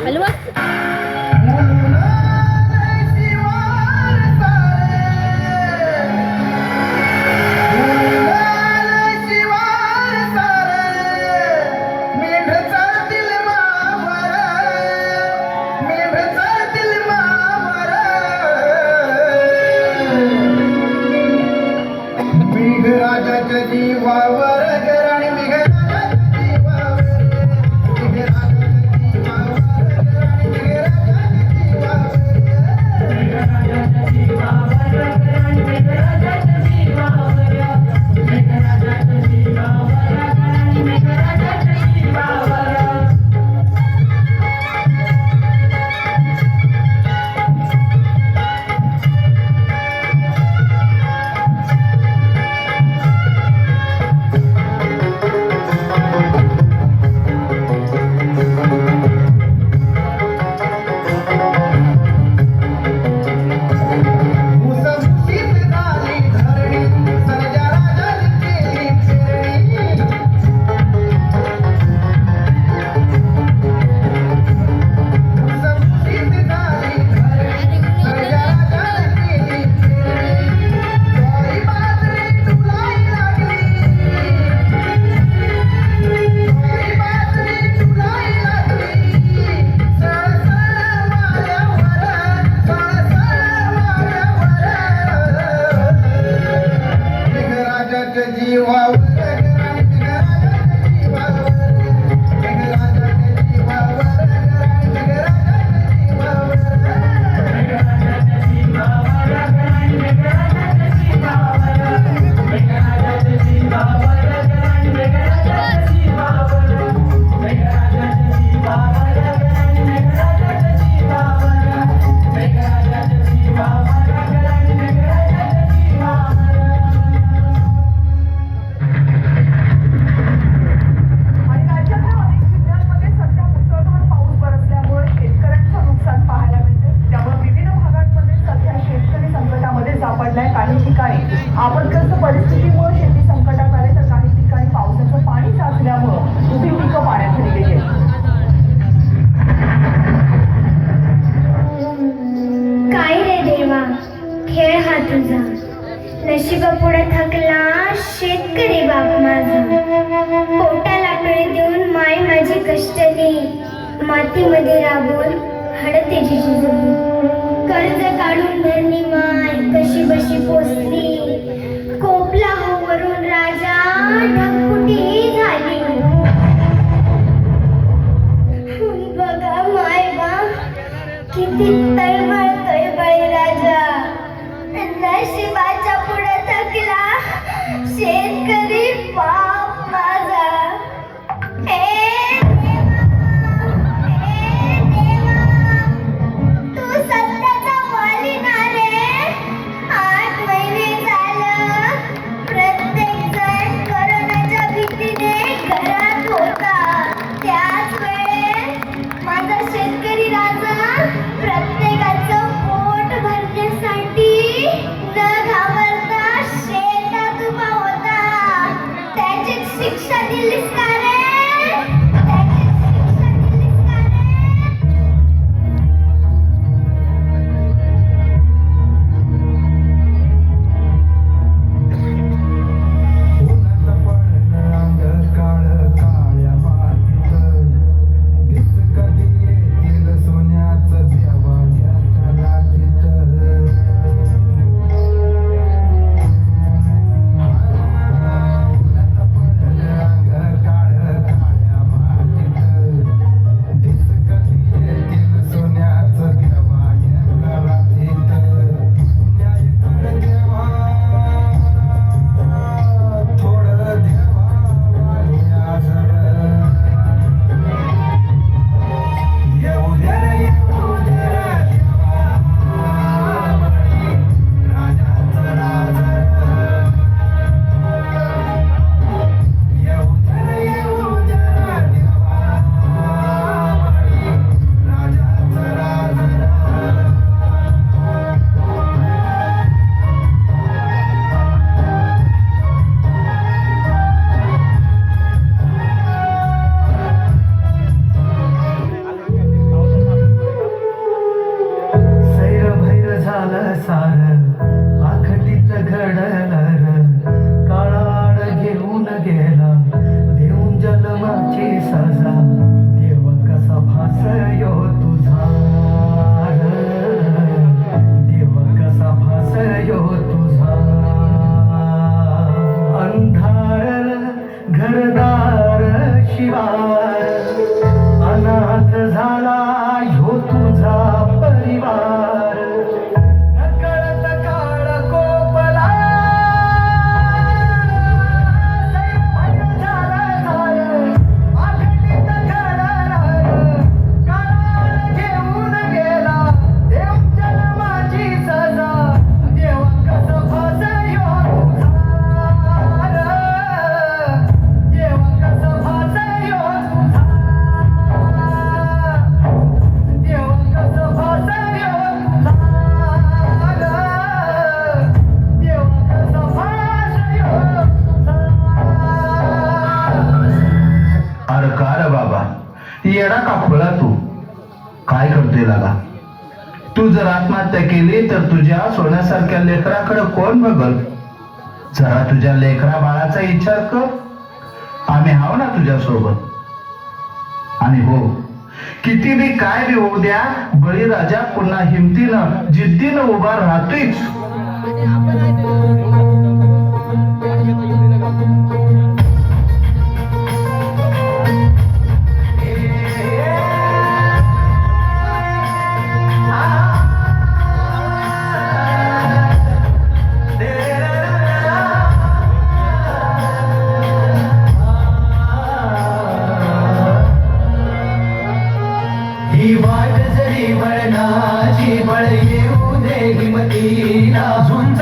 हलवा राजाच्या जीवावर गराणी काही ठिकाणी आपत्कालीन परिस्थितीमुळे शेती संकटात आले तर काही ठिकाणी पावसाचं पाणी साचल्यामुळे उभी पिकं पाण्याखाली गेली. काय रे देवा, खेळ हा तुझा, नशिबापुढे थकला शेतकरी बाप माझा. पोटाला पिळे देऊन माय माझी कष्टली, मातीमध्ये राबून हडते जिजू. कर्ज काढून धरणी माय कशी बशी पोचली, कोपला हो वरून राजा ढगफुटी झाली. बघा माय बा किती तळमळतोय बळीराजा, नशिबाच्या पुढे थकला शेतकरी बाप माझा. प्रत्येक जण करोना पार अनाथ झाला ह्यो तुझा परिवार नकळत काळ कोपला अखंडित घडणार काळाला घेऊन गेला देव जन्माची सजा देवा कसं फसयो तुझा देवा कसं फसयो तुझा देवा कसं फसयो तुझा देवा कसं फसयो अरे का रे बाबा येडा का खुळा तू काय करतोय लागा तू जर आत्महत्या केली तर तुझ्या सोन्यासारख्या लेकराकडे कोण बघल जरा तुझ्या लेकरा बाळाचा विचार कर आम्ही हाव ना तुझ्या सोबत आणि हो किती बी काय बी होऊ द्या बळीराजा पुन्हा हिमतीनं जिद्दीनं उभा राहतोच ही वाट जरी वळणाची बळ येऊ दे हिमतीला झुंज